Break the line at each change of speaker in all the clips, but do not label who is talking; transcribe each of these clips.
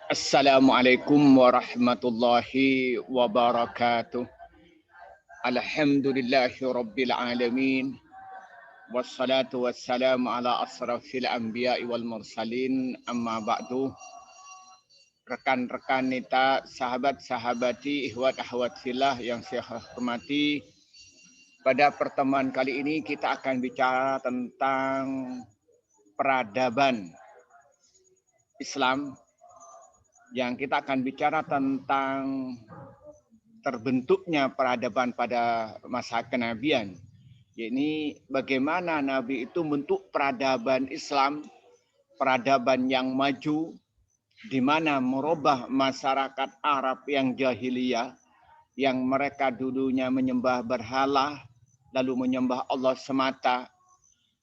Assalamualaikum warahmatullahi wabarakatuh. Alhamdulillahi rabbil alamin. Wassalatu wassalamu ala asrafil anbiya'i wal mursalin. Amma ba'du. Rekan-rekan nita, sahabat-sahabati, ihwat ahwat filah yang saya hormati. Pada pertemuan kali ini kita akan bicara tentang peradaban Islam, yang kita akan bicara tentang terbentuknya peradaban pada masa kenabian. Ini bagaimana Nabi itu bentuk peradaban Islam, peradaban yang maju, di mana merubah masyarakat Arab yang jahiliyah, yang mereka dulunya menyembah berhala, lalu menyembah Allah semata,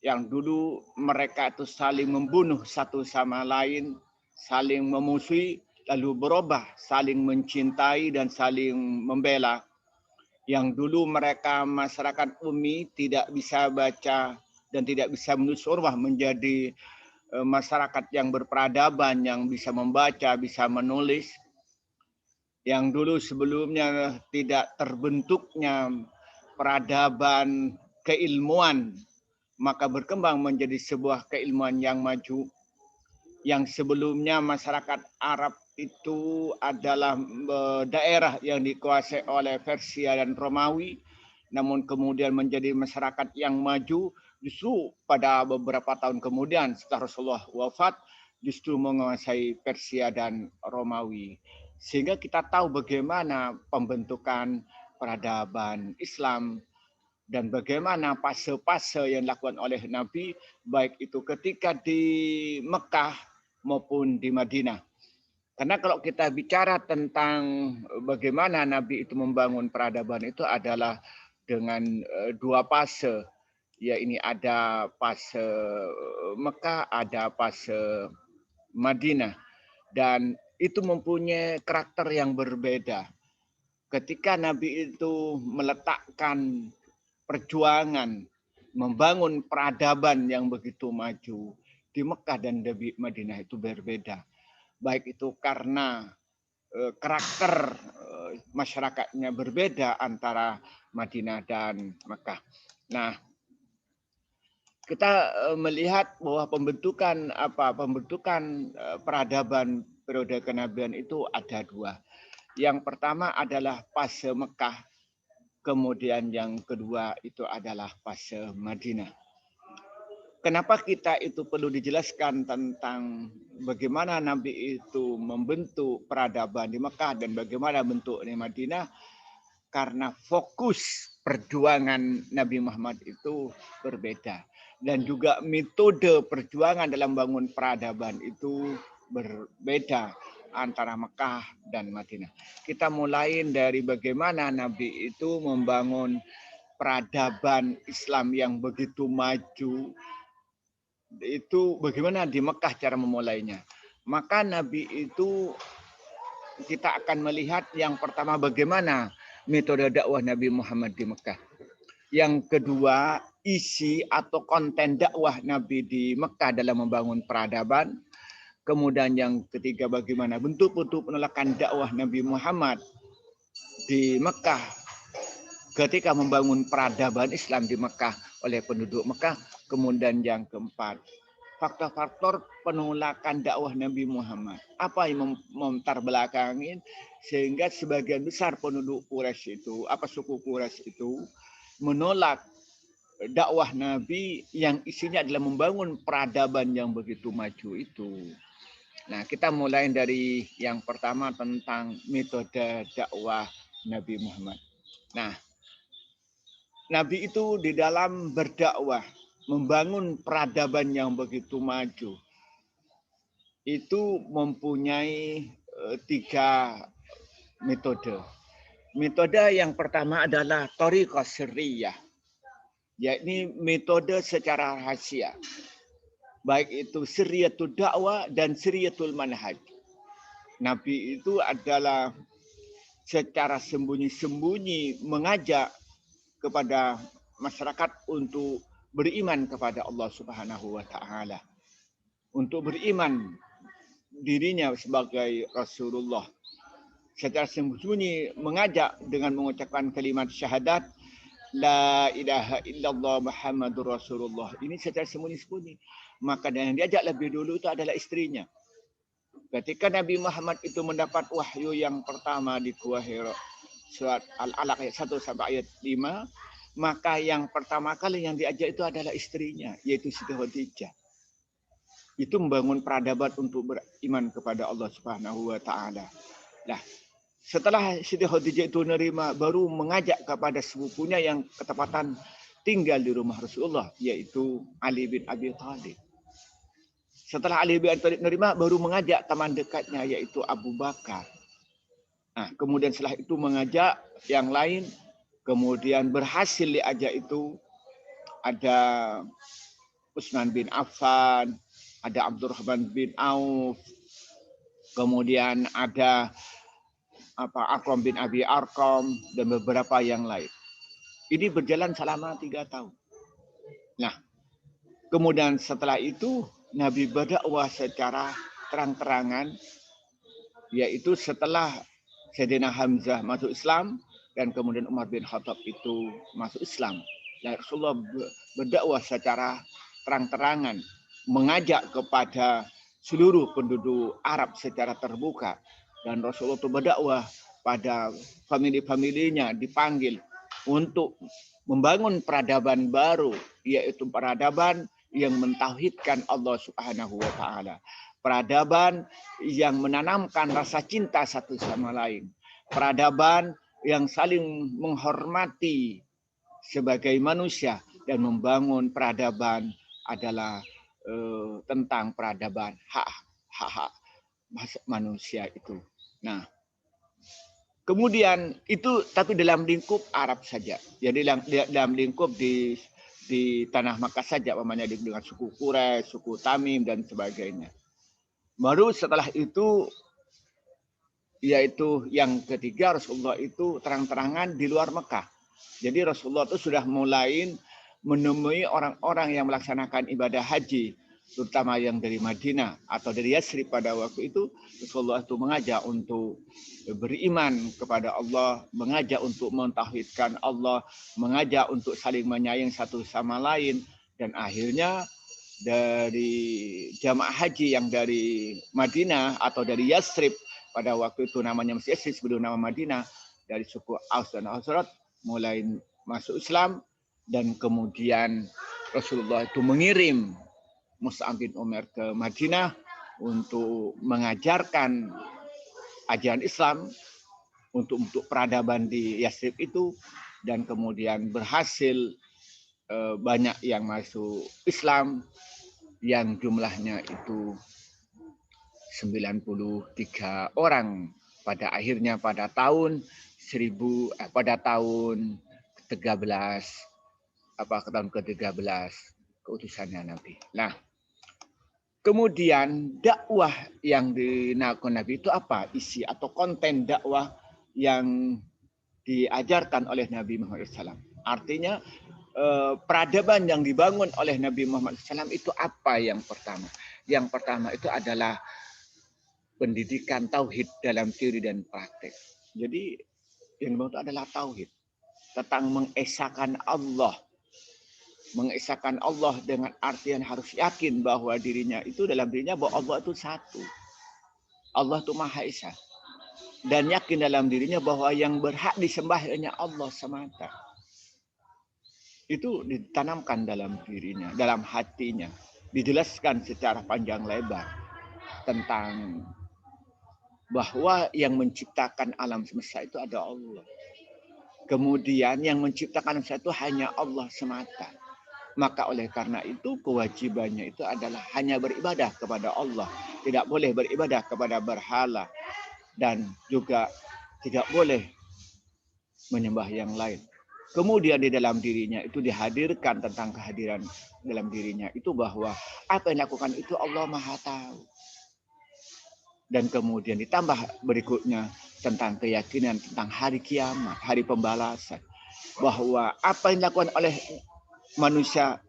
yang dulu mereka itu saling membunuh satu sama lain, saling memusuhi, lalu berubah, saling mencintai dan saling membela. Yang dulu mereka masyarakat ummi, tidak bisa baca dan tidak bisa menulis huruf, menjadi masyarakat yang berperadaban, yang bisa membaca, bisa menulis. Yang dulu sebelumnya tidak terbentuknya peradaban keilmuan, maka berkembang menjadi sebuah keilmuan yang maju. Yang sebelumnya masyarakat Arab itu adalah daerah yang dikuasai oleh Persia dan Romawi, namun kemudian menjadi masyarakat yang maju. Justru pada beberapa tahun kemudian setelah Rasulullah wafat, justru menguasai Persia dan Romawi. Sehingga kita tahu bagaimana pembentukan peradaban Islam dan bagaimana fase-fase yang dilakukan oleh Nabi, baik itu ketika di Mekah maupun di Madinah. Karena kalau kita bicara tentang bagaimana Nabi itu membangun peradaban, itu adalah dengan dua fase. Ya, ini ada fase Mekah, ada fase Madinah. Dan itu mempunyai karakter yang berbeda. Ketika Nabi itu meletakkan perjuangan membangun peradaban yang begitu maju di Mekah dan di Madinah, itu berbeda. Baik itu karena karakter masyarakatnya berbeda antara Madinah dan Mekah. Nah, kita melihat bahwa pembentukan peradaban periode kenabian itu ada dua. Yang pertama adalah fase Mekah, kemudian yang kedua itu adalah fase Madinah. Kenapa kita itu perlu dijelaskan tentang bagaimana Nabi itu membentuk peradaban di Mekah dan bagaimana bentuk di Madinah? Karena fokus perjuangan Nabi Muhammad itu berbeda. Dan juga metode perjuangan dalam bangun peradaban itu berbeda antara Mekah dan Madinah. Kita mulai dari bagaimana Nabi itu membangun peradaban Islam yang begitu maju. Itu bagaimana di Mekah cara memulainya. Maka Nabi itu kita akan melihat yang pertama bagaimana metode dakwah Nabi Muhammad di Mekah. Yang kedua, isi atau konten dakwah Nabi di Mekah dalam membangun peradaban. Kemudian yang ketiga, bagaimana bentuk-bentuk penolakan dakwah Nabi Muhammad di Mekah ketika membangun peradaban Islam di Mekah oleh penduduk Mekah. Kemudian yang keempat, faktor-faktor penolakan dakwah Nabi Muhammad. Apa yang memutar belakangin sehingga sebagian besar penduduk Quraisy itu, suku Quraisy itu menolak dakwah Nabi yang isinya adalah membangun peradaban yang begitu maju itu. Nah, kita mulai dari yang pertama tentang metode dakwah Nabi Muhammad. Nah, Nabi itu di dalam berdakwah, membangun peradaban yang begitu maju, itu mempunyai tiga metode. Metode yang pertama adalah thariqah sirriyah, yakni metode secara rahasia. Baik itu sirriyatul dakwah dan sirriyatul manhaj. Nabi itu adalah secara sembunyi-sembunyi mengajak kepada masyarakat untuk beriman kepada Allah Subhanahu wa taala. Untuk beriman dirinya sebagai Rasulullah. Secara sembunyi mengajak dengan mengucapkan kalimat syahadat La ilaha illallah Muhammadur Rasulullah. Ini secara sembunyi-sembunyi. Maka yang diajak lebih dulu itu adalah istrinya. Ketika Nabi Muhammad itu mendapat wahyu yang pertama di Gua Hira, surat Al-Alaq ayat 1 sampai ayat 5, maka yang pertama kali yang diajak itu adalah istrinya, yaitu Siti Khadijah. Itu membangun peradaban untuk beriman kepada Allah Subhanahu wa taala. Nah, setelah Siti Khadijah itu menerima, baru mengajak kepada sepupunya yang ketepatan tinggal di rumah Rasulullah, yaitu Ali bin Abi Thalib. Setelah Ali bin Abi Thalib menerima, baru mengajak teman dekatnya, yaitu Abu Bakar. Nah, kemudian setelah itu mengajak yang lain, kemudian berhasil diajak itu ada Utsman bin Affan, ada Abdurrahman bin Auf, kemudian ada Arqam bin Abi Arqam, dan beberapa yang lain. Ini berjalan selama 3 tahun. Nah, kemudian setelah itu Nabi berdakwah secara terang-terangan, yaitu setelah Sayyidina Hamzah masuk Islam dan kemudian Umar bin Khattab itu masuk Islam. Dan Rasulullah berdakwah secara terang-terangan, mengajak kepada seluruh penduduk Arab secara terbuka. Dan Rasulullah itu berdakwah pada famili-familinya, dipanggil untuk membangun peradaban baru, yaitu peradaban yang mentauhidkan Allah Subhanahu wa taala. Peradaban yang menanamkan rasa cinta satu sama lain. Peradaban yang saling menghormati sebagai manusia, dan membangun peradaban adalah tentang peradaban hak manusia itu. Nah, kemudian itu tapi dalam lingkup Arab saja. Jadi dalam lingkup di tanah Makkah saja, namanya dengan suku Quraisy, suku Tamim dan sebagainya. Baru setelah itu, yaitu yang ketiga, Rasulullah itu terang-terangan di luar Mekah. Jadi Rasulullah itu sudah mulai menemui orang-orang yang melaksanakan ibadah haji, terutama yang dari Madinah atau dari Yathrib pada waktu itu. Rasulullah itu mengajak untuk beriman kepada Allah, mengajak untuk mentauhidkan Allah, mengajak untuk saling menyayangi satu sama lain. Dan akhirnya dari jamaah haji yang dari Madinah atau dari Yathrib, pada waktu itu namanya masih Yathrib sebelum nama Madinah, dari suku Aus dan Khazraj mulai masuk Islam. Dan kemudian Rasulullah itu mengirim Mus'ab bin Umair ke Madinah untuk mengajarkan ajaran Islam untuk peradaban di Yathrib itu, dan kemudian berhasil banyak yang masuk Islam, yang jumlahnya itu 93 orang pada akhirnya pada tahun 13 tahun ke-13 keutusannya Nabi. Nah, kemudian dakwah yang dilakukan Nabi itu apa? Isi atau konten dakwah yang diajarkan oleh Nabi Muhammad SAW. Artinya peradaban yang dibangun oleh Nabi Muhammad SAW itu apa yang pertama? Yang pertama itu adalah pendidikan tauhid dalam teori dan praktek. Jadi yang dibangun itu adalah tauhid, tentang mengesahkan Allah. Mengesahkan Allah dengan artian harus yakin bahwa dirinya itu, dalam dirinya bahwa Allah itu satu. Allah itu Maha Esa. Dan yakin dalam dirinya bahwa yang berhak disembah hanya Allah semata. Itu ditanamkan dalam dirinya, dalam hatinya. Dijelaskan secara panjang lebar tentang bahwa yang menciptakan alam semesta itu ada Allah. Kemudian yang menciptakan alam semesta itu hanya Allah semata. Maka oleh karena itu kewajibannya itu adalah hanya beribadah kepada Allah. Tidak boleh beribadah kepada berhala. Dan juga tidak boleh menyembah yang lain. Kemudian di dalam dirinya itu dihadirkan tentang kehadiran dalam dirinya itu bahwa apa yang dilakukan itu Allah Maha Tahu. Dan kemudian ditambah berikutnya tentang keyakinan tentang hari kiamat, hari pembalasan. Bahwa apa yang dilakukan oleh manusia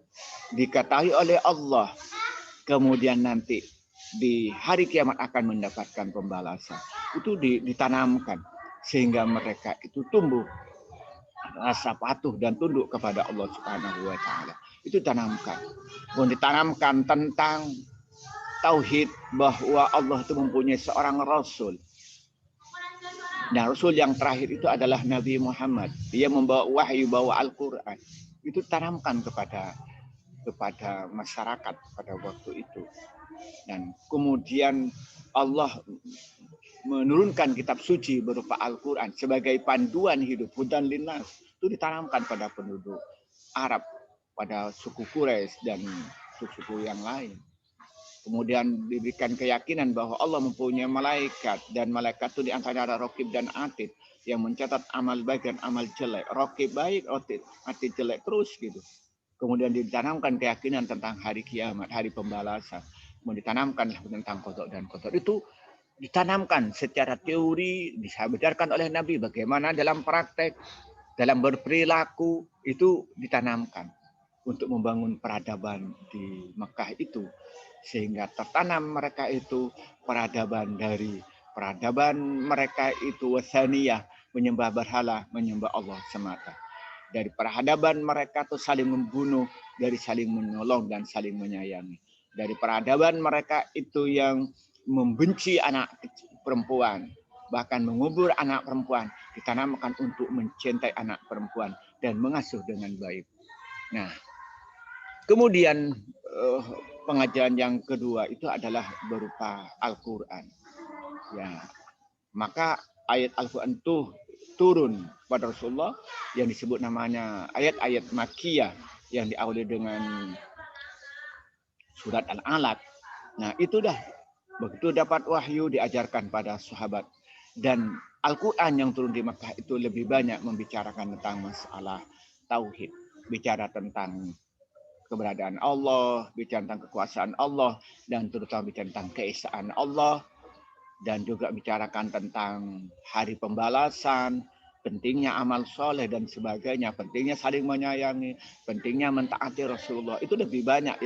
diketahui oleh Allah. Kemudian nanti di hari kiamat akan mendapatkan pembalasan. Itu ditanamkan sehingga mereka itu tumbuh rasa patuh dan tunduk kepada Allah Subhanahu wa taala. Itu tanamkan. Ditanamkan tentang tauhid bahwa Allah itu mempunyai seorang rasul. Nah, rasul yang terakhir itu adalah Nabi Muhammad. Dia membawa wahyu, bawa Al-Qur'an. Itu tanamkan kepada masyarakat pada waktu itu. Dan kemudian Allah menurunkan kitab suci berupa Al-Quran sebagai panduan hidup, hudan linnas. Itu ditanamkan pada penduduk Arab, pada suku Quraisy dan suku-suku yang lain. Kemudian diberikan keyakinan bahwa Allah mempunyai malaikat, dan malaikat itu diantaranya ada Raqib dan Atid yang mencatat amal baik dan amal jelek. Raqib baik, Atid jelek, terus gitu. Kemudian ditanamkan keyakinan tentang hari kiamat, hari pembalasan. Kemudian ditanamkan tentang qada dan qadar. Itu ditanamkan secara teori, disadarkan oleh Nabi bagaimana dalam praktek, dalam berperilaku, itu ditanamkan untuk membangun peradaban di Mekah itu. Sehingga tertanam mereka itu peradaban mereka itu wasaniyah, menyembah berhala, menyembah Allah semata. Dari peradaban mereka tuh saling membunuh, dari saling menolong dan saling menyayangi. Dari peradaban mereka itu yang membenci anak perempuan, bahkan mengubur anak perempuan, ditanamkan untuk mencintai anak perempuan dan mengasuh dengan baik. Nah, kemudian pengajaran yang kedua itu adalah berupa Al-Quran. Ya, maka ayat Al-Quran itu turun pada Rasulullah yang disebut namanya ayat-ayat Makkiyah yang diawali dengan surat Al-Alaq. Nah, itu dah begitu dapat wahyu diajarkan pada sahabat. Dan Al-Quran yang turun di Makkah itu lebih banyak membicarakan tentang masalah tauhid, bicara tentang keberadaan Allah, bicara tentang kekuasaan Allah, dan terutama bicara tentang keesaan Allah, dan juga bicarakan tentang hari pembalasan, pentingnya amal soleh dan sebagainya, pentingnya saling menyayangi, pentingnya mentaati Rasulullah. Itu lebih banyak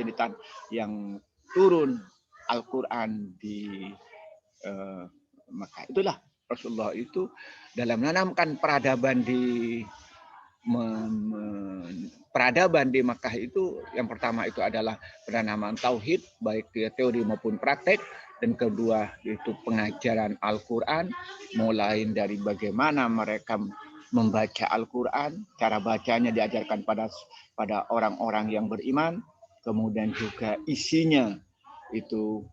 yang turun Al-Quran di Mekah. Itulah Rasulullah itu dalam menanamkan peradaban di peradaban di Mekah itu, yang pertama itu adalah penanaman tauhid baik teori maupun praktek, dan kedua itu pengajaran Al-Quran, mulai dari bagaimana mereka membaca Al-Quran, cara bacanya diajarkan pada orang-orang yang beriman, kemudian juga isinya itu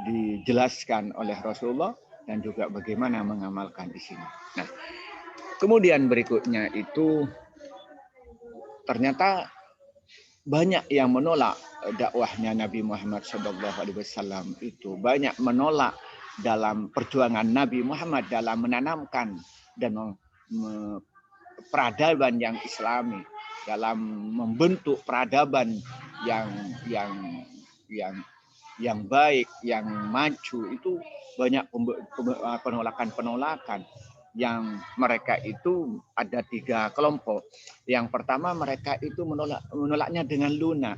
dijelaskan oleh Rasulullah, dan juga bagaimana mengamalkan isinya. Nah, kemudian berikutnya itu ternyata banyak yang menolak dakwahnya Nabi Muhammad SAW itu, banyak menolak dalam perjuangan Nabi Muhammad dalam menanamkan dan peradaban yang Islami, dalam membentuk peradaban yang baik, yang maju. Itu banyak penolakan yang mereka itu ada 3 kelompok. Yang pertama, mereka itu menolaknya dengan lunak.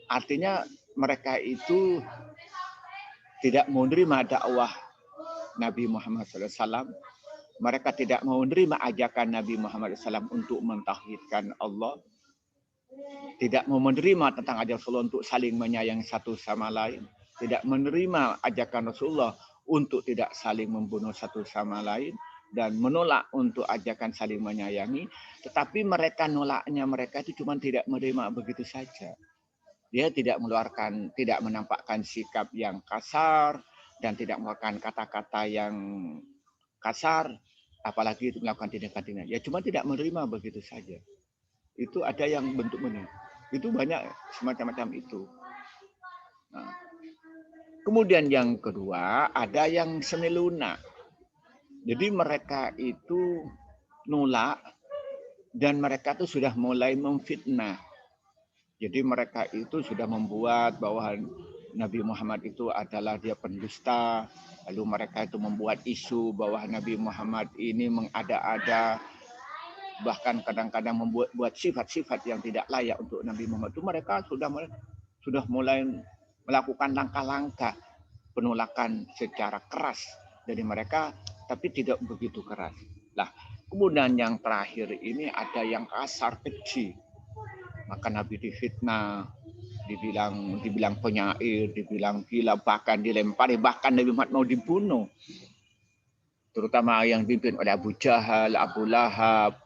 Artinya mereka itu tidak mau menerima dakwah Nabi Muhammad SAW. Mereka tidak mau menerima ajakan Nabi Muhammad SAW untuk mentauhidkan Allah. Tidak mau menerima tentang ajakan Rasulullah untuk saling menyayangi satu sama lain. Tidak menerima ajakan Rasulullah untuk tidak saling membunuh satu sama lain. Dan menolak untuk ajakan saling menyayangi. Tetapi mereka nolaknya, mereka itu cuma tidak menerima begitu saja. Dia tidak menampakkan sikap yang kasar, dan tidak melakukan kata-kata yang kasar, apalagi itu melakukan tindakan-tindakan. Ya cuma tidak menerima begitu saja. Itu ada yang bentuk-bentuk. Itu banyak semacam-macam itu. Nah, kemudian yang kedua, ada yang semi lunak. Jadi mereka itu nolak, dan mereka itu sudah mulai memfitnah. Jadi mereka itu sudah membuat bahwa Nabi Muhammad itu adalah dia pendusta. Lalu mereka itu membuat isu bahwa Nabi Muhammad ini mengada-ada, bahkan kadang-kadang membuat sifat-sifat yang tidak layak untuk Nabi Muhammad. Itu mereka sudah mulai melakukan langkah-langkah penolakan secara keras dari mereka, tapi tidak begitu keras. Nah, kemudian yang terakhir ini ada yang kasar, keji. Maka Nabi difitnah, dibilang penyair, dibilang gila, bahkan dilempari, bahkan Nabi Muhammad mau dibunuh. Terutama yang dipimpin oleh Abu Jahal, Abu Lahab,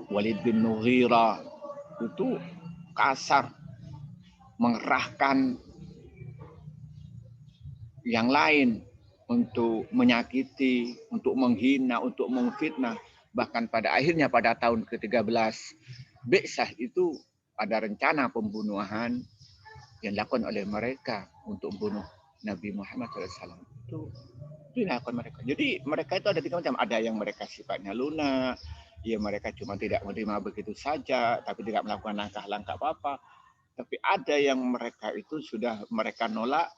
Walid bin Mughirah, itu kasar, mengerahkan yang lain untuk menyakiti, untuk menghina, untuk memfitnah. Bahkan pada akhirnya pada tahun ke-13 Bi'sah itu ada rencana pembunuhan yang dilakukan oleh mereka untuk membunuh Nabi Muhammad SAW. Itu dilakukan mereka. Jadi mereka itu ada tiga macam. Ada yang mereka sifatnya lunak, ya mereka cuma tidak menerima begitu saja, tapi tidak melakukan langkah-langkah apa-apa. Tapi ada yang mereka itu sudah mereka nolak,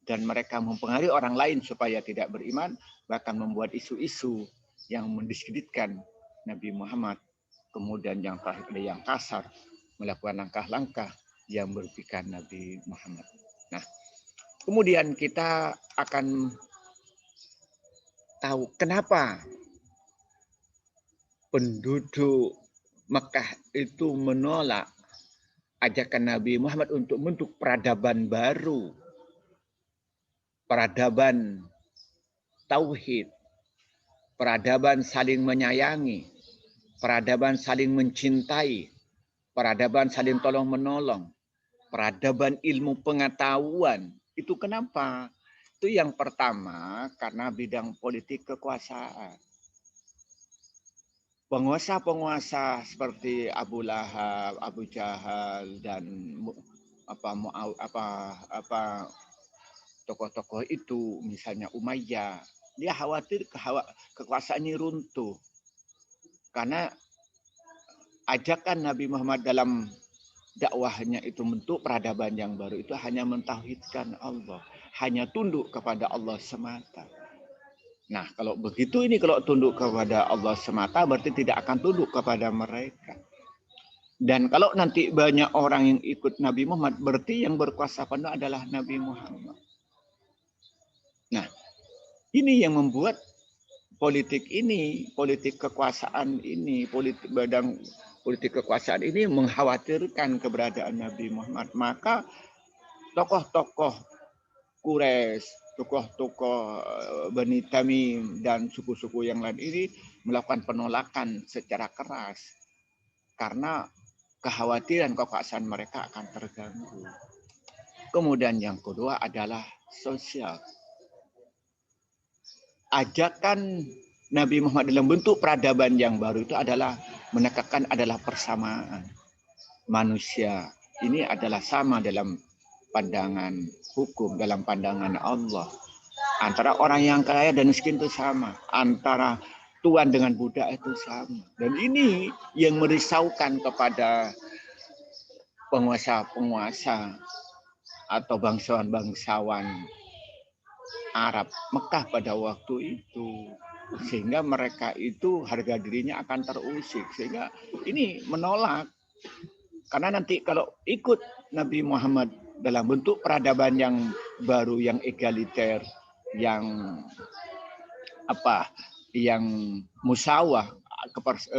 dan mereka mempengaruhi orang lain supaya tidak beriman, bahkan membuat isu-isu yang mendiskreditkan Nabi Muhammad. Kemudian yang terakhir ada yang kasar, melakukan langkah-langkah yang merugikan Nabi Muhammad. Nah, kemudian kita akan tahu kenapa penduduk Mekah itu menolak ajakan Nabi Muhammad untuk membentuk peradaban baru, peradaban tauhid, peradaban saling menyayangi, peradaban saling mencintai, peradaban saling tolong-menolong, peradaban ilmu pengetahuan. Itu kenapa? Itu yang pertama karena bidang politik kekuasaan. Penguasa-penguasa seperti Abu Lahab, Abu Jahal, dan tokoh-tokoh itu, misalnya Umayyah, dia khawatir kekuasaannya runtuh. Karena ajakan Nabi Muhammad dalam dakwahnya itu bentuk peradaban yang baru itu hanya mentauhidkan Allah, hanya tunduk kepada Allah semata. Nah, kalau begitu ini kalau tunduk kepada Allah semata berarti tidak akan tunduk kepada mereka. Dan kalau nanti banyak orang yang ikut Nabi Muhammad berarti yang berkuasa penuh adalah Nabi Muhammad. Nah, ini yang membuat politik ini, politik kekuasaan ini, politik kekuasaan ini mengkhawatirkan keberadaan Nabi Muhammad. Maka tokoh-tokoh Quraisy, tokoh-tokoh Bani Tamim dan suku-suku yang lain ini melakukan penolakan secara keras karena kekhawatiran kekuasaan mereka akan terganggu. Kemudian yang kedua adalah sosial. Ajakan Nabi Muhammad dalam bentuk peradaban yang baru itu adalah menekankan adalah persamaan. Manusia ini adalah sama dalam pandangan hukum, dalam pandangan Allah. Antara orang yang kaya dan miskin itu sama. Antara tuan dengan budak itu sama. Dan ini yang merisaukan kepada penguasa-penguasa atau bangsawan-bangsawan Arab Mekah pada waktu itu, sehingga mereka itu harga dirinya akan terusik, sehingga ini menolak karena nanti kalau ikut Nabi Muhammad dalam bentuk peradaban yang baru, yang egaliter, yang musawah,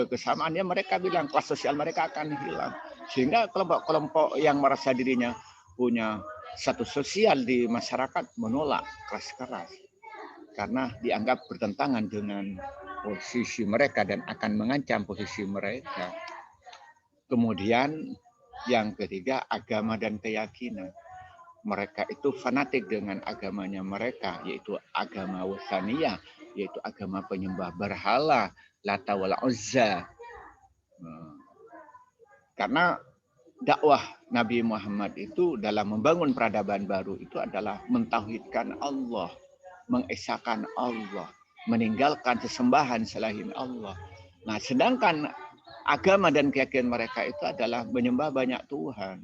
kesamaannya mereka bilang kelas sosial mereka akan hilang, sehingga kelompok-kelompok yang merasa dirinya punya satu sosial di masyarakat menolak keras-keras karena dianggap bertentangan dengan posisi mereka dan akan mengancam posisi mereka. Kemudian yang ketiga, agama dan keyakinan. Mereka itu fanatik dengan agamanya mereka, yaitu agama Wathaniyah, yaitu agama penyembah berhala, Lata wal Uzza. Karena dakwah Nabi Muhammad itu dalam membangun peradaban baru itu adalah mentauhidkan Allah, mengesahkan Allah, meninggalkan sesembahan selain Allah. Nah, sedangkan agama dan keyakinan mereka itu adalah menyembah banyak Tuhan.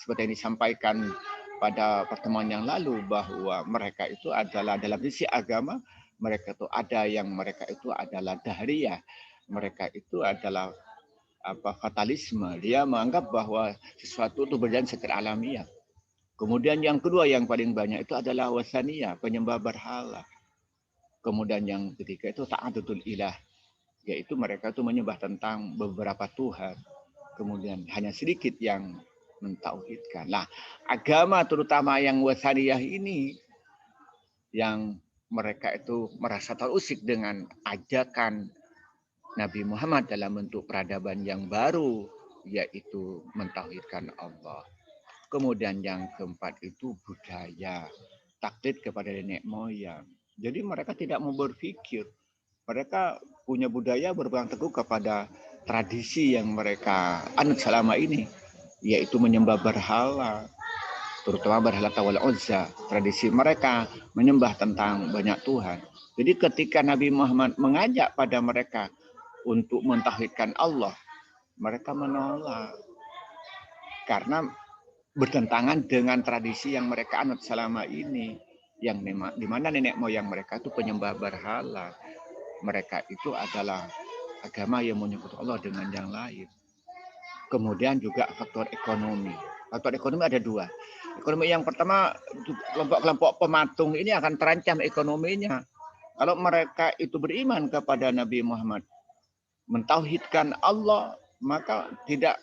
Seperti yang disampaikan pada pertemuan yang lalu bahwa mereka itu adalah dalam sisi agama, mereka itu ada yang mereka itu adalah dahriyah. Mereka itu adalah fatalisme. Dia menganggap bahwa sesuatu itu berjalan secara alamiah. Kemudian yang kedua yang paling banyak itu adalah wasaniyah, penyembah berhala. Kemudian yang ketiga itu ta'adutul ilah, yaitu mereka itu menyembah tentang beberapa Tuhan. Kemudian hanya sedikit yang mentauhidkan. Nah, agama terutama yang wasaniyah ini, yang mereka itu merasa terusik dengan ajakan Nabi Muhammad dalam bentuk peradaban yang baru, yaitu mentauhidkan Allah. Kemudian yang keempat itu budaya, taklid kepada nenek moyang. Jadi mereka tidak mau berpikir. Mereka punya budaya berpegang teguh kepada tradisi yang mereka anut selama ini, yaitu menyembah berhala, terutama berhala Wal Uzza. Tradisi mereka menyembah tentang banyak Tuhan. Jadi ketika Nabi Muhammad mengajak pada mereka untuk mentauhidkan Allah, mereka menolak. Karena bertentangan dengan tradisi yang mereka anut selama ini, yang di mana nenek moyang mereka itu penyembah berhala. Mereka itu adalah agama yang menyebut Allah dengan yang lain. Kemudian juga faktor ekonomi. Faktor ekonomi ada dua. Ekonomi yang pertama, kelompok-kelompok pematung ini akan terancam ekonominya. Kalau mereka itu beriman kepada Nabi Muhammad, mentauhidkan Allah, maka tidak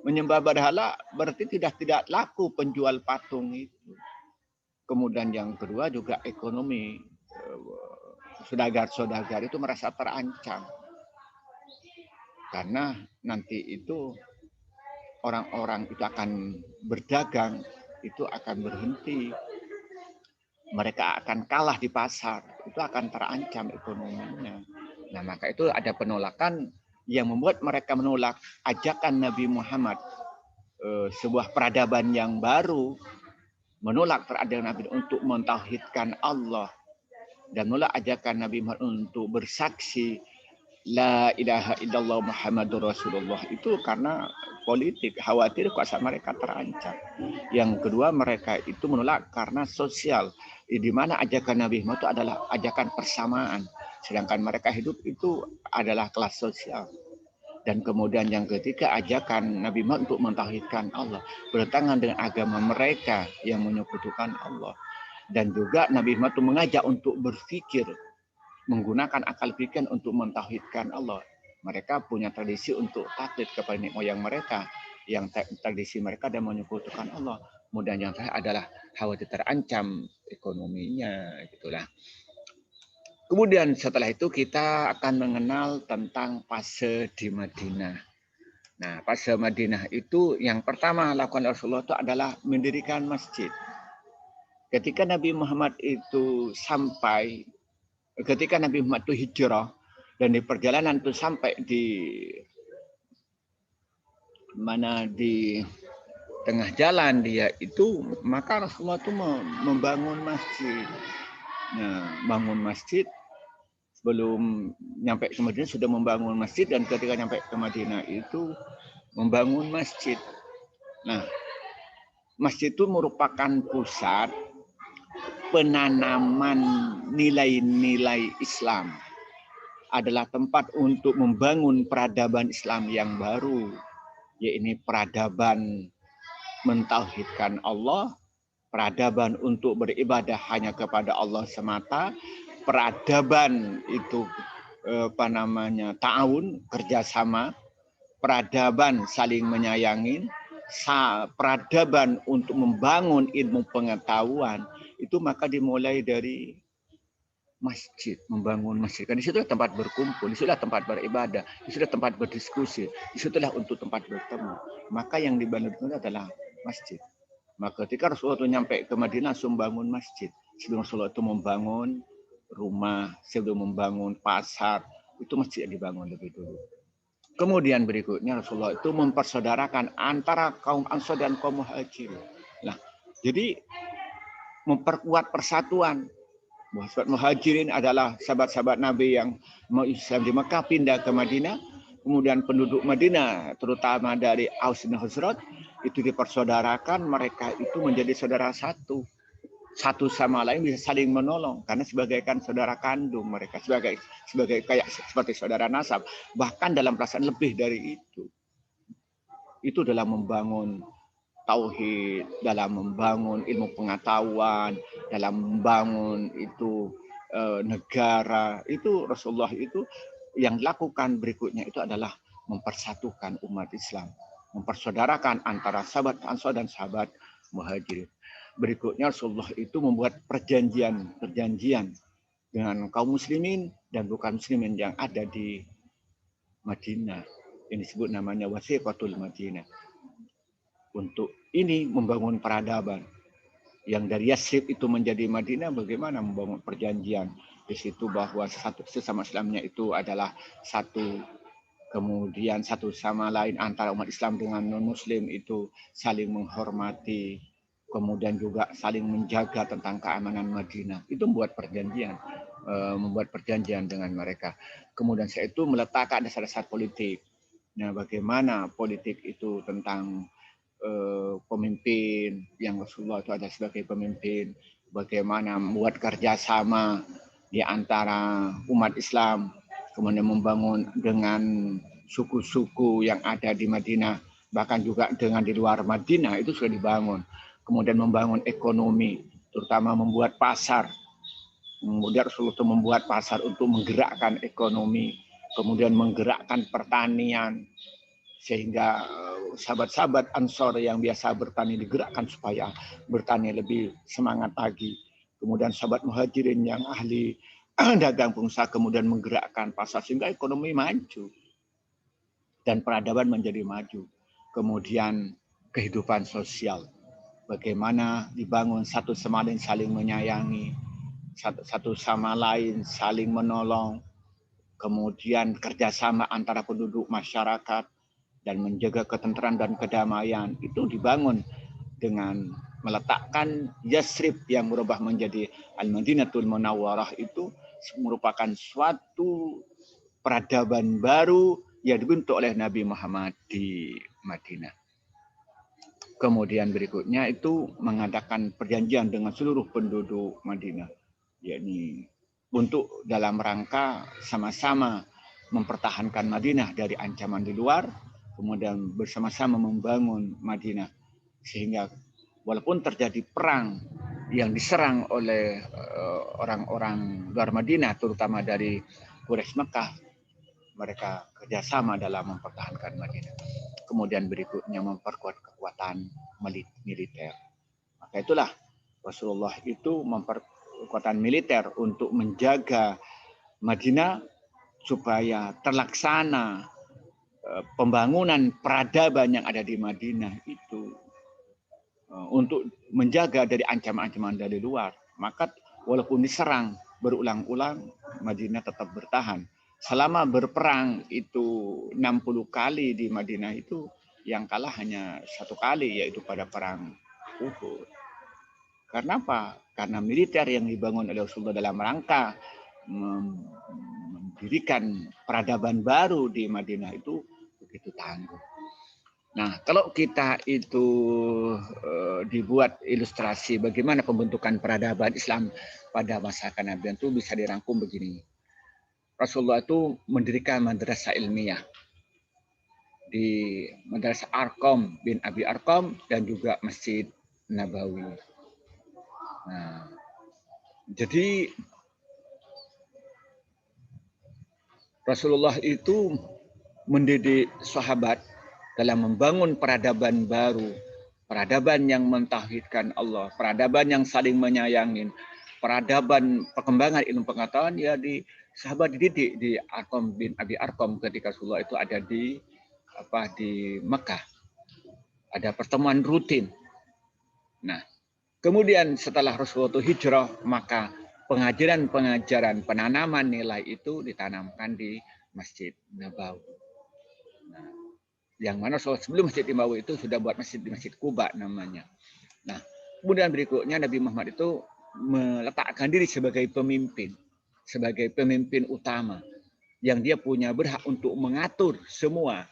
menyembah berhala, berarti tidak laku penjual patung itu. Kemudian yang kedua juga ekonomi. Saudagar-saudagar itu merasa terancam. Karena nanti itu orang-orang itu akan berdagang, itu akan berhenti. Mereka akan kalah di pasar, itu akan terancam ekonominya. Nah, maka itu ada penolakan yang membuat mereka menolak ajakan Nabi Muhammad, sebuah peradaban yang baru, menolak peradaban Nabi untuk mentauhidkan Allah, dan menolak ajakan Nabi Muhammad untuk bersaksi La ilaha illallah Muhammadur Rasulullah, itu karena politik, khawatir kuasa mereka terancam. Yang kedua, mereka itu menolak karena sosial, di mana ajakan Nabi Muhammad itu adalah ajakan persamaan, sedangkan mereka hidup itu adalah kelas sosial. Dan kemudian yang ketiga, ajakan Nabi Muhammad untuk mentauhidkan Allah bertentangan dengan agama mereka yang menyekutukan Allah. Dan juga Nabi Muhammad itu mengajak untuk berpikir, menggunakan akal pikir untuk mentauhidkan Allah. Mereka punya tradisi untuk taklid kepada nenek moyang mereka, yang tradisi mereka dan menyekutukan Allah. Kemudian yang terakhir adalah khawatir terancam ekonominya, gitulah. Kemudian setelah itu kita akan mengenal tentang fase di Madinah. Nah, fase Madinah itu yang pertama lakukan Rasulullah itu adalah mendirikan masjid. Ketika Nabi Muhammad itu hijrah dan di perjalanan itu sampai di mana di tengah jalan dia itu, maka Rasulullah itu membangun masjid. Nah, bangun masjid. Sebelum nyampe ke Madinah sudah membangun masjid, dan ketika nyampe ke Madinah itu membangun masjid. Nah, masjid itu merupakan pusat penanaman nilai-nilai Islam. Adalah tempat untuk membangun peradaban Islam yang baru, yaitu peradaban mentauhidkan Allah, peradaban untuk beribadah hanya kepada Allah semata, peradaban itu ta'awun, kerjasama, peradaban saling menyayangi, peradaban untuk membangun ilmu pengetahuan. Itu maka dimulai dari masjid, membangun masjid. Kan di situ tempat berkumpul, di situ tempat beribadah, di situ tempat berdiskusi, di situ untuk tempat bertemu. Maka yang dibangun itu adalah masjid. Maka ketika Rasulullah itu nyampe ke Madinah, langsung bangun masjid. Sebelum Rasulullah itu membangun rumah, sebelum membangun pasar, itu masjid yang dibangun lebih dulu. Kemudian berikutnya Rasulullah itu mempersaudarakan antara kaum Ansor dan kaum Muhajirin. Nah, jadi memperkuat persatuan. Sahabat Muhajirin adalah sahabat-sahabat Nabi yang mau Islam di Mekah pindah ke Madinah. Kemudian penduduk Madinah, terutama dari Aus dan Khazraj, itu dipersaudarakan. Mereka itu menjadi saudara satu. Satu sama lain bisa saling menolong karena sebagai kan saudara kandung mereka, sebagai kayak seperti saudara nasab, bahkan dalam perasaan lebih dari itu dalam membangun tauhid, dalam membangun ilmu pengetahuan, dalam membangun itu negara. Itu Rasulullah itu yang dilakukan berikutnya itu adalah mempersatukan umat Islam, mempersaudarakan antara sahabat Ansar dan sahabat Muhajirin. Berikutnya Rasulullah itu membuat perjanjian dengan kaum muslimin dan bukan muslimin yang ada di Madinah. Ini disebut namanya Wasiqatul Madinah. Untuk ini membangun peradaban. Yang dari Yathrib itu menjadi Madinah, bagaimana membangun perjanjian di situ bahwa sesama Islamnya itu adalah satu, kemudian satu sama lain antara umat Islam dengan non-Muslim itu saling menghormati, kemudian juga saling menjaga tentang keamanan Madinah. Itu membuat perjanjian dengan mereka. Kemudian saya itu meletakkan dasar-dasar politik. Nah, bagaimana politik itu tentang pemimpin yang Rasulullah itu ada sebagai pemimpin, bagaimana membuat kerjasama di antara umat Islam, kemudian membangun dengan suku-suku yang ada di Madinah, bahkan juga dengan di luar Madinah itu sudah dibangun. Kemudian membangun ekonomi, terutama membuat pasar. Kemudian Rasulullah itu membuat pasar untuk menggerakkan ekonomi, kemudian menggerakkan pertanian, sehingga sahabat-sahabat Ansor yang biasa bertani digerakkan supaya bertani lebih semangat lagi. Kemudian sahabat Muhajirin yang ahli dagang pengusaha kemudian menggerakkan pasar sehingga ekonomi maju dan peradaban menjadi maju. Kemudian kehidupan sosial, bagaimana dibangun satu sama lain saling menyayangi, satu sama lain saling menolong, kemudian kerjasama antara penduduk masyarakat, dan menjaga ketenteran dan kedamaian itu dibangun dengan meletakkan Yathrib yang berubah menjadi Al-Madinatul Munawwarah. Itu merupakan suatu peradaban baru yang dibentuk oleh Nabi Muhammad di Madinah. Kemudian berikutnya itu mengadakan perjanjian dengan seluruh penduduk Madinah, yakni untuk dalam rangka sama-sama mempertahankan Madinah dari ancaman di luar, kemudian bersama-sama membangun Madinah, sehingga walaupun terjadi perang yang diserang oleh orang-orang luar Madinah, terutama dari Quraisy Mekah, mereka kerjasama dalam mempertahankan Madinah. Kemudian berikutnya memperkuat kekuatan militer. Maka itulah Rasulullah itu memperkuat kekuatan militer untuk menjaga Madinah supaya terlaksana pembangunan peradaban yang ada di Madinah itu untuk menjaga dari ancaman-ancaman dari luar. Maka walaupun diserang berulang-ulang, Madinah tetap bertahan. Selama berperang itu 60 kali di Madinah itu, yang kalah hanya 1 kali, yaitu pada perang Uhud. Karena apa? Karena militer yang dibangun oleh Rasulullah dalam rangka mendirikan peradaban baru di Madinah itu begitu tangguh. Nah, kalau kita itu dibuat ilustrasi bagaimana pembentukan peradaban Islam pada masa kenabian itu bisa dirangkum begini. Rasulullah itu mendirikan madrasah ilmiah di Madrasah Arqam bin Abi Arqam dan juga Masjid Nabawi. Nah, jadi Rasulullah itu mendidik sahabat dalam membangun peradaban baru, peradaban yang mentauhidkan Allah, peradaban yang saling menyayangin, peradaban perkembangan ilmu pengetahuan. Ya, di sahabat dididik di Arqam bin Abi Arqam ketika Rasulullah itu ada di Mekah. Ada pertemuan rutin. Nah, kemudian setelah Rasulullah itu hijrah, maka pengajaran penanaman nilai itu ditanamkan di Masjid Nabawi. Nah, yang mana sebelum Masjid Nabawi itu sudah buat masjid di Masjid Quba namanya. Nah, kemudian berikutnya Nabi Muhammad itu meletakkan diri sebagai pemimpin utama yang dia punya berhak untuk mengatur semua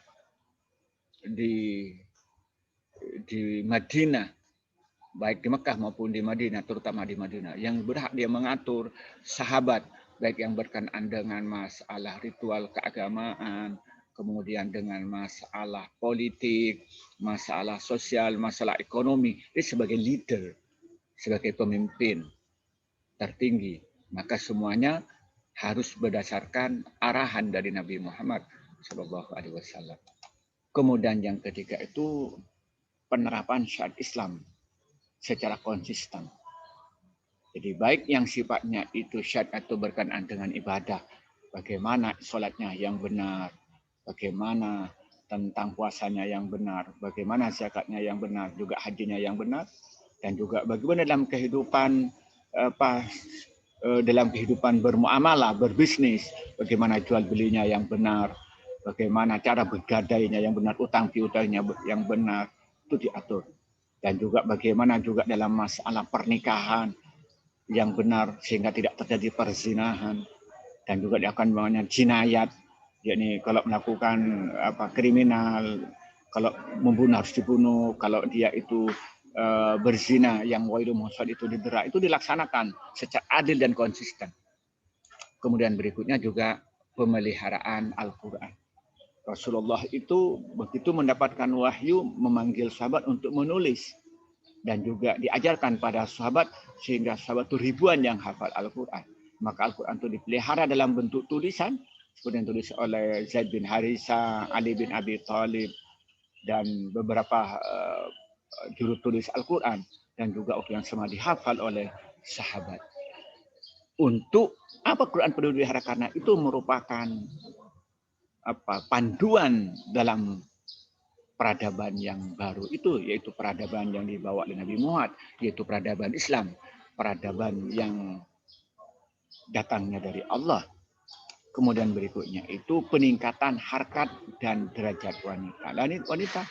di Madinah, baik di Mekah maupun di Madinah, terutama di Madinah, yang berhak dia mengatur sahabat, baik yang berkenaan dengan masalah ritual keagamaan, kemudian dengan masalah politik, masalah sosial, masalah ekonomi. Dia sebagai leader, sebagai pemimpin tertinggi. Maka semuanya harus berdasarkan arahan dari Nabi Muhammad SAW. Kemudian yang ketiga itu penerapan syariat Islam secara konsisten. Jadi baik yang sifatnya itu syariat atau berkenaan dengan ibadah, bagaimana sholatnya yang benar, bagaimana tentang puasanya yang benar, bagaimana zakatnya yang benar, juga hajinya yang benar, dan juga bagaimana dalam kehidupan dalam kehidupan bermuamalah, berbisnis, bagaimana jual belinya yang benar, bagaimana cara bergadainya yang benar, utang piutangnya yang benar, itu diatur. Dan juga bagaimana juga dalam masalah pernikahan yang benar sehingga tidak terjadi perzinahan, dan juga dia akan mengenai jinayat, yakni kalau melakukan kriminal, kalau membunuh harus dibunuh, kalau dia itu berzina yang waidu muhsan itu didera, itu dilaksanakan secara adil dan konsisten. Kemudian berikutnya juga pemeliharaan Al-Quran. Rasulullah itu begitu mendapatkan wahyu memanggil sahabat untuk menulis, dan juga diajarkan pada sahabat sehingga sahabat itu ribuan yang hafal Al-Quran. Maka Al-Quran itu dipelihara dalam bentuk tulisan seperti yang ditulis oleh Zaid bin Harithah, Ali bin Abi Thalib, dan beberapa juru tulis Al-Quran, dan juga yang sama dihafal oleh sahabat. Untuk apa Quran perlu dipelihara? Karena itu merupakan panduan dalam peradaban yang baru itu, yaitu peradaban yang dibawa oleh Nabi Muhammad, yaitu peradaban Islam, peradaban yang datangnya dari Allah. Kemudian berikutnya itu peningkatan harkat dan derajat wanita. Wanita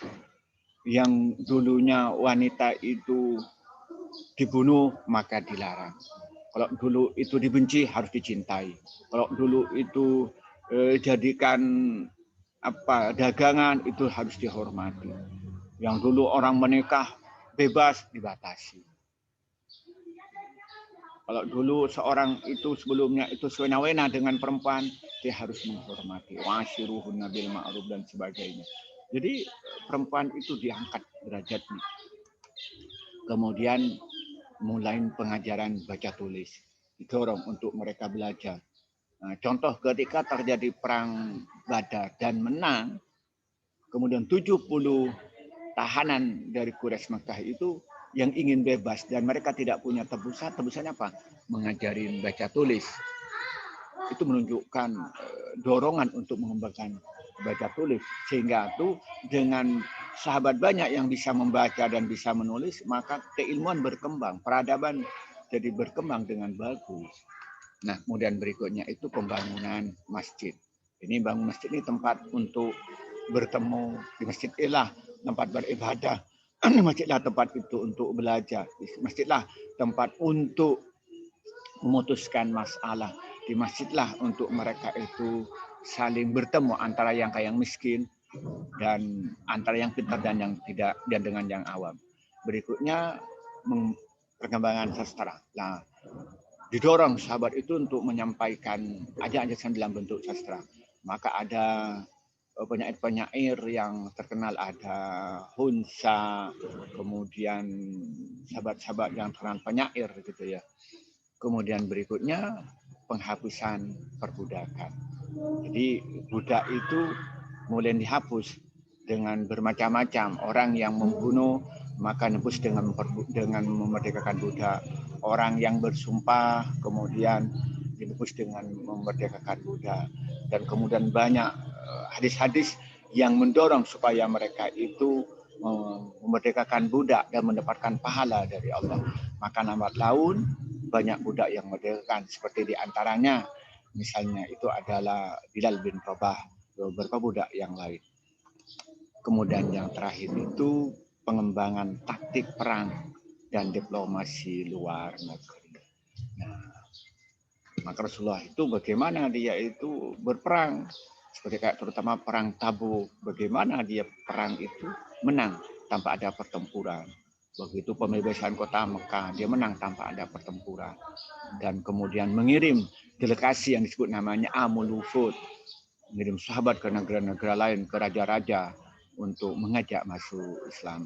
yang dulunya wanita itu dibunuh maka dilarang. Kalau dulu itu dibenci harus dicintai. Kalau dulu itu jadikan dagangan itu harus dihormati. Yang dulu orang menikah bebas dibatasi. Kalau dulu seorang itu sebelumnya itu sewena-wena dengan perempuan, dia harus menghormati. Washiruhunna bil ma'ruf dan sebagainya. Jadi perempuan itu diangkat derajatnya. Kemudian mulai pengajaran baca tulis, didorong untuk mereka belajar. Nah, contoh ketika terjadi perang Badar dan menang, kemudian 70 tahanan dari Quraisy Mekah itu yang ingin bebas dan mereka tidak punya tebusan. Tebusannya apa? Mengajarin baca tulis. Itu menunjukkan dorongan untuk mengembangkan baca tulis. Sehingga itu dengan sahabat banyak yang bisa membaca dan bisa menulis, maka keilmuan berkembang, peradaban jadi berkembang dengan bagus. Nah, kemudian berikutnya itu pembangunan masjid. Ini bangun masjid ini tempat untuk bertemu, di masjid ialah tempat beribadah, masjidlah tempat itu untuk belajar, masjidlah tempat untuk memutuskan masalah, di masjidlah untuk mereka itu saling bertemu antara yang kaya yang miskin dan antara yang pintar dan yang tidak, dan dengan yang awam. Berikutnya perkembangan sastra. Nah, didorong sahabat itu untuk menyampaikan ajaran dalam bentuk sastra. Maka ada penyair-penyair yang terkenal, ada Hunsa, kemudian sahabat-sahabat yang terkenal penyair gitu ya. Kemudian berikutnya penghapusan perbudakan. Jadi budak itu mulai dihapus dengan bermacam-macam. Orang yang membunuh maka nebus dengan memerdekakan budak. Orang yang bersumpah kemudian dibungkus dengan memerdekakan budak. Dan kemudian banyak hadis-hadis yang mendorong supaya mereka itu memerdekakan budak dan mendapatkan pahala dari Allah. Maka lambat laun banyak budak yang merdekakan. Seperti diantaranya misalnya itu adalah Bilal bin Rabah, beberapa budak yang lain. Kemudian yang terakhir itu pengembangan taktik perang dan diplomasi luar negeri. Nah, maka Rasulullah itu bagaimana dia itu berperang, seperti kayak terutama perang Tabuk, bagaimana dia perang itu menang tanpa ada pertempuran. Begitu pembebasan kota Mekah, dia menang tanpa ada pertempuran. Dan kemudian mengirim delegasi yang disebut namanya Amul Wufud. mengirim sahabat ke negara-negara lain, ke raja-raja untuk mengajak masuk Islam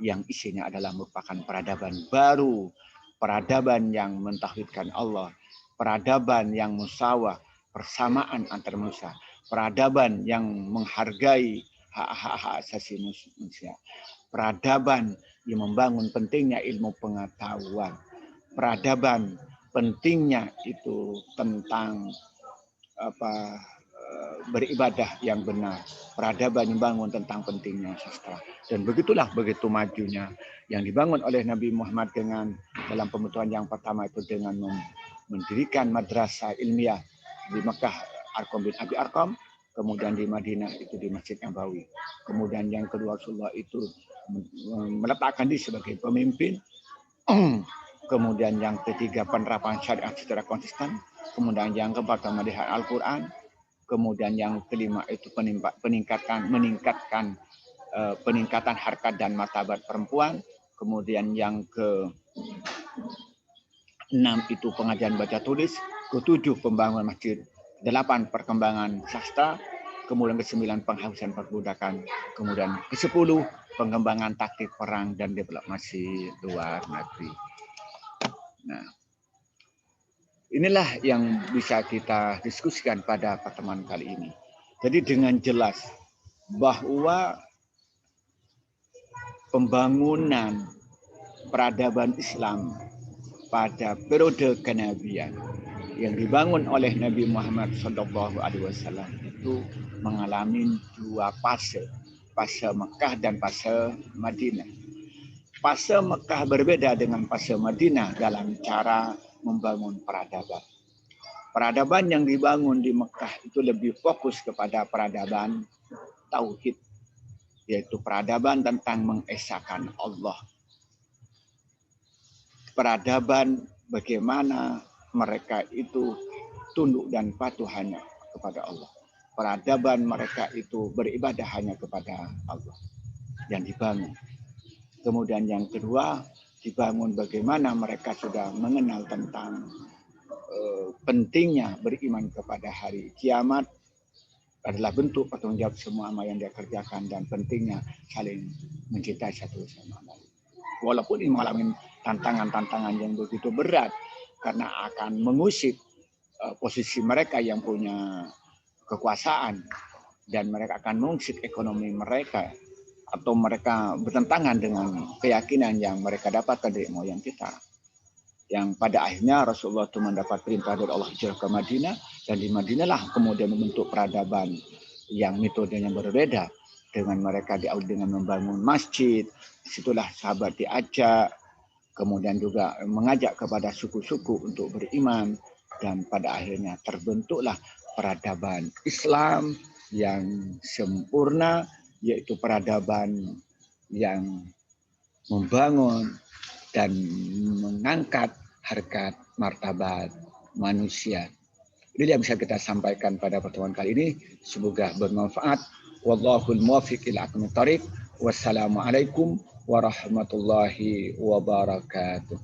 yang isinya adalah merupakan peradaban baru, peradaban yang mentauhidkan Allah, peradaban yang musawah, persamaan antar manusia, peradaban yang menghargai hak-hak asasi manusia, peradaban yang membangun pentingnya ilmu pengetahuan, peradaban pentingnya itu tentang beribadah yang benar, peradaban yang bangun tentang pentingnya sastra. Dan begitu majunya yang dibangun oleh Nabi Muhammad dengan dalam pembentukan yang pertama itu dengan mendirikan madrasah ilmiah di Mekah, Arqam bin Abi Arqam, kemudian di Madinah itu di Masjid Nabawi. Kemudian yang kedua Rasulullah itu meletakkan diri sebagai pemimpin. Kemudian yang ketiga penerapan syariat secara konsisten. Kemudian yang keempat pemeliharaan Al-Quran. Kemudian yang kelima itu peningkatan harkat dan martabat perempuan. Kemudian yang ke-6 itu pengajaran baca tulis. Ke-7 pembangunan masjid. 8 perkembangan sastra. Kemudian ke-9 penghapusan perbudakan. Kemudian ke-10 pengembangan taktik perang dan diplomasi luar negeri. Nah, inilah yang bisa kita diskusikan pada pertemuan kali ini. Jadi dengan jelas bahwa pembangunan peradaban Islam pada periode kenabian yang dibangun oleh Nabi Muhammad SAW itu mengalami dua fase, fase Mekah dan fase Madinah. Fase Mekah berbeda dengan fase Madinah dalam cara membangun peradaban. Peradaban yang dibangun di Mekah itu lebih fokus kepada peradaban tauhid, yaitu peradaban tentang mengesahkan Allah. Peradaban bagaimana mereka itu tunduk dan patuh hanya kepada Allah. Peradaban mereka itu beribadah hanya kepada Allah yang dibangun. Kemudian yang kedua, dibangun bagaimana mereka sudah mengenal tentang pentingnya beriman kepada hari kiamat adalah bentuk pertanggungjawab semua amal yang dia kerjakan dan pentingnya saling mencintai satu sama lain. Walaupun ini mengalami tantangan-tantangan yang begitu berat karena akan mengusik posisi mereka yang punya kekuasaan dan mereka akan mengusik ekonomi mereka atau mereka bertentangan dengan keyakinan yang mereka dapatkan dari moyang kita. Yang pada akhirnya Rasulullah itu mendapat perintah dari Allah hijrah ke Madinah, dan di Madinah lah kemudian membentuk peradaban yang metodenya berbeda dengan mereka diawali dengan membangun masjid. Disitulah sahabat diajak, kemudian juga mengajak kepada suku-suku untuk beriman, dan pada akhirnya terbentuklah peradaban Islam yang sempurna, yaitu peradaban yang membangun dan mengangkat harkat martabat manusia. Ini yang bisa kita sampaikan pada pertemuan kali ini. Semoga bermanfaat. Wallahul muwaffiq ila aqwamit thoriq. Wassalamualaikum warahmatullahi wabarakatuh.